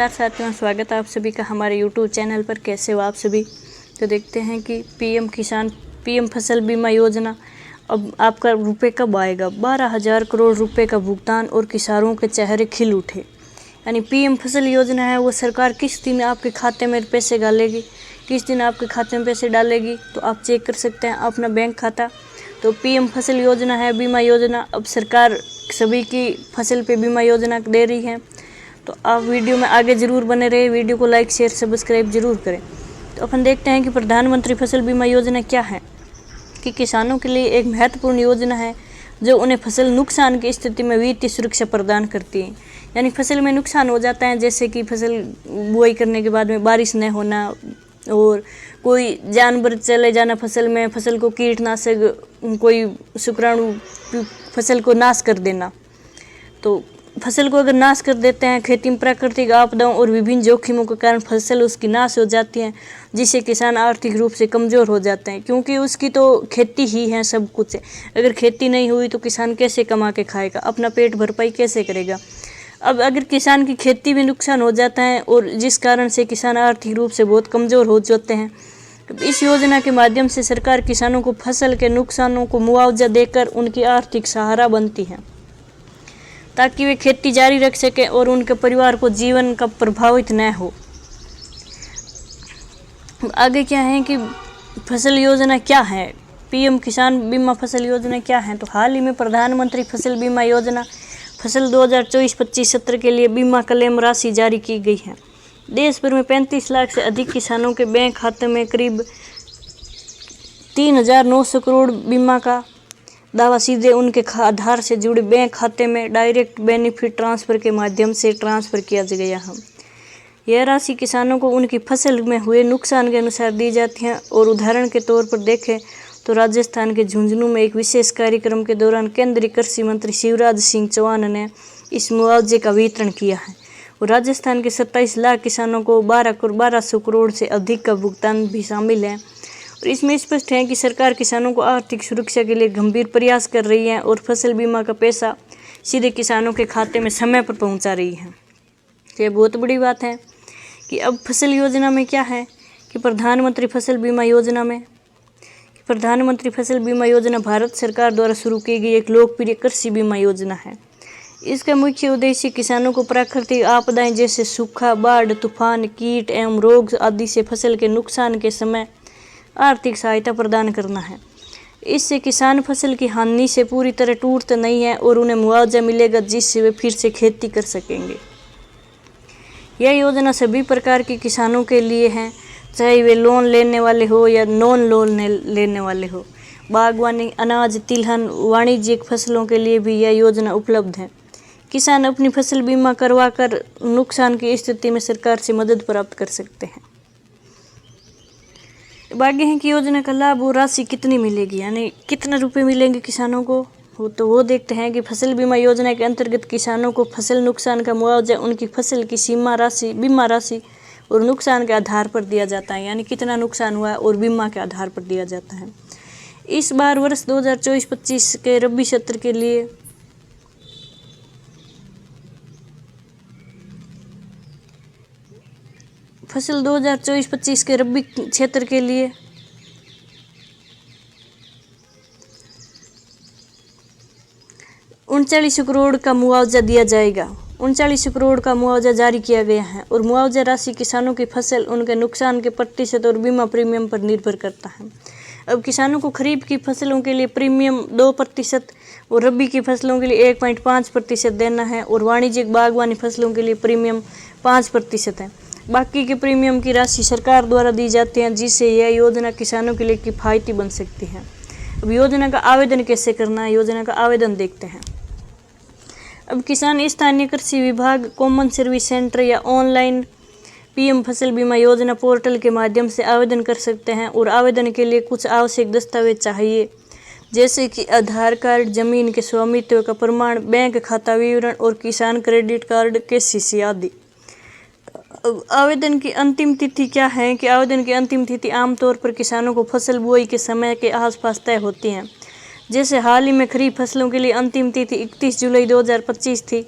साथियों, स्वागत है आप सभी का हमारे YouTube चैनल पर। कैसे हो आप सभी। तो देखते हैं कि पीएम फसल बीमा योजना अब आपका रुपए कब आएगा। 12,000 करोड़ रुपए का भुगतान और किसानों के चेहरे खिल उठे। यानी पीएम फसल योजना है वो सरकार किस दिन आपके खाते में पैसे डालेगी, किस दिन आपके खाते में पैसे डालेगी, तो आप चेक कर सकते हैं अपना बैंक खाता। तो पीएम फसल योजना है बीमा योजना, अब सरकार सभी की फसल पे बीमा योजना दे रही है। तो आप वीडियो में आगे ज़रूर बने रहे, वीडियो को लाइक शेयर सब्सक्राइब जरूर करें। तो अपन देखते हैं कि प्रधानमंत्री फसल बीमा योजना क्या है। कि किसानों के लिए एक महत्वपूर्ण योजना है जो उन्हें फसल नुकसान की स्थिति में वित्तीय सुरक्षा प्रदान करती है। यानी फसल में नुकसान हो जाता है, जैसे कि फसल बुआई करने के बाद में बारिश न होना और कोई जानवर चले जाना फसल में, फसल को कीटनाशक कोई शुक्राणु फसल को नाश कर देना। तो फसल को अगर नाश कर देते हैं, खेती में प्राकृतिक आपदाओं और विभिन्न जोखिमों के कारण फसल उसकी नाश हो जाती है, जिससे किसान आर्थिक रूप से कमज़ोर हो जाते हैं, क्योंकि उसकी तो खेती ही है सब कुछ है। अगर खेती नहीं हुई तो किसान कैसे कमा के खाएगा, अपना पेट भरपाई कैसे करेगा। अब अगर किसान की खेती में नुकसान हो जाता है और जिस कारण से किसान आर्थिक रूप से बहुत कमज़ोर हो जाते हैं, इस योजना के माध्यम से सरकार किसानों को फसल के नुकसानों को मुआवजा देकर उनकी आर्थिक सहारा बनती है, ताकि वे खेती जारी रख सकें और उनके परिवार को जीवन का प्रभावित न हो। आगे क्या है कि फसल योजना क्या है, पीएम किसान बीमा फसल योजना क्या है। तो हाल ही में प्रधानमंत्री फसल बीमा योजना फसल 2024-25 सत्र के लिए बीमा क्लेम राशि जारी की गई है। देश भर में 35 लाख से अधिक किसानों के बैंक खाते में करीब 3,900 करोड़ बीमा का दावा सीधे उनके आधार से जुड़े बैंक खाते में डायरेक्ट बेनिफिट ट्रांसफ़र के माध्यम से ट्रांसफ़र किया गया है। यह राशि किसानों को उनकी फसल में हुए नुकसान के अनुसार दी जाती है। और उदाहरण के तौर पर देखें तो राजस्थान के झुंझुनू में एक विशेष कार्यक्रम के दौरान केंद्रीय कृषि मंत्री शिवराज सिंह चौहान ने इस मुआवजे का वितरण किया है। और राजस्थान के 27 लाख किसानों को 1200 करोड़ से अधिक का भुगतान भी शामिल है। और इसमें स्पष्ट है कि सरकार किसानों को आर्थिक सुरक्षा के लिए गंभीर प्रयास कर रही है और फसल बीमा का पैसा सीधे किसानों के खाते में समय पर पहुंचा रही है। तो ये बहुत बड़ी बात है कि अब फसल योजना में क्या है कि प्रधानमंत्री फसल बीमा योजना भारत सरकार द्वारा शुरू की गई एक लोकप्रिय कृषि बीमा योजना है। इसका मुख्य उद्देश्य किसानों को प्राकृतिक आपदाएं जैसे सूखा, बाढ़, तूफान, कीट एवं रोग आदि से फसल के नुकसान के समय आर्थिक सहायता प्रदान करना है। इससे किसान फसल की हानि से पूरी तरह टूटते नहीं है और उन्हें मुआवजा मिलेगा, जिससे वे फिर से खेती कर सकेंगे। यह योजना सभी प्रकार के किसानों के लिए है, चाहे वे लोन लेने वाले हो या नॉन लोन लेने वाले हो। बागवानी, अनाज, तिलहन, वाणिज्यिक फसलों के लिए भी यह योजना उपलब्ध है। किसान अपनी फसल बीमा करवा कर नुकसान की स्थिति में सरकार से मदद प्राप्त कर सकते हैं। आगे है कि योजना का लाभ और राशि कितनी मिलेगी, यानी कितने रुपए मिलेंगे किसानों को। वो देखते हैं कि फसल बीमा योजना के अंतर्गत किसानों को फसल नुकसान का मुआवजा उनकी फसल की बीमा राशि और नुकसान के आधार पर दिया जाता है। यानी कितना नुकसान हुआ और बीमा के आधार पर दिया जाता है। इस बार वर्ष 2024-25 के रबी सत्र के लिए फसल 2024-25 के रबी क्षेत्र के लिए 39 करोड़ का मुआवजा दिया जाएगा। 39 करोड़ का मुआवजा जारी किया गया है। और मुआवजा राशि किसानों की फसल, उनके नुकसान के प्रतिशत और बीमा प्रीमियम पर निर्भर करता है। अब किसानों को खरीफ की फसलों के लिए प्रीमियम 2% और रबी की फसलों के लिए 1.5% देना है। और वाणिज्यिक बागवानी फसलों के लिए प्रीमियम 5% है। बाकी के प्रीमियम की राशि सरकार द्वारा दी जाती है, जिससे यह योजना किसानों के लिए किफ़ायती बन सकती है। अब योजना का आवेदन कैसे करना है, योजना का आवेदन देखते हैं। अब किसान स्थानीय कृषि विभाग, कॉमन सर्विस सेंटर या ऑनलाइन पीएम फसल बीमा योजना पोर्टल के माध्यम से आवेदन कर सकते हैं। और आवेदन के लिए कुछ आवश्यक दस्तावेज चाहिए, जैसे कि आधार कार्ड, जमीन के स्वामित्व का प्रमाण, बैंक खाता विवरण और किसान क्रेडिट कार्ड, KCC आदि। आवेदन की अंतिम तिथि क्या है कि आवेदन की अंतिम तिथि आमतौर पर किसानों को फसल बुआई के समय के आसपास तय होती हैं। जैसे हाल ही में खरीफ फसलों के लिए अंतिम तिथि 31 जुलाई 2025 थी,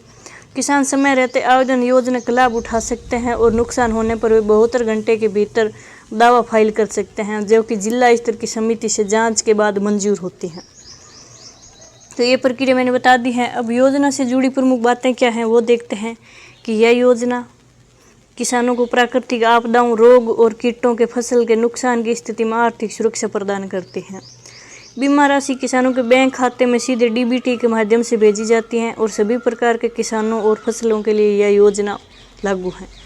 किसान समय रहते आवेदन योजना का लाभ उठा सकते हैं और नुकसान होने पर वे 72 घंटे के भीतर दावा फाइल कर सकते हैं, जो कि जिला स्तर की समिति से जांच के बाद मंजूर होती हैं। तो ये प्रक्रिया मैंने बता दी है। अब योजना से जुड़ी प्रमुख बातें क्या हैं वो देखते हैं कि यह योजना किसानों को प्राकृतिक आपदाओं, रोग और कीटों के फसल के नुकसान की स्थिति में आर्थिक सुरक्षा प्रदान करती है। बीमा राशि किसानों के बैंक खाते में सीधे डीबीटी के माध्यम से भेजी जाती है और सभी प्रकार के किसानों और फसलों के लिए यह योजना लागू है।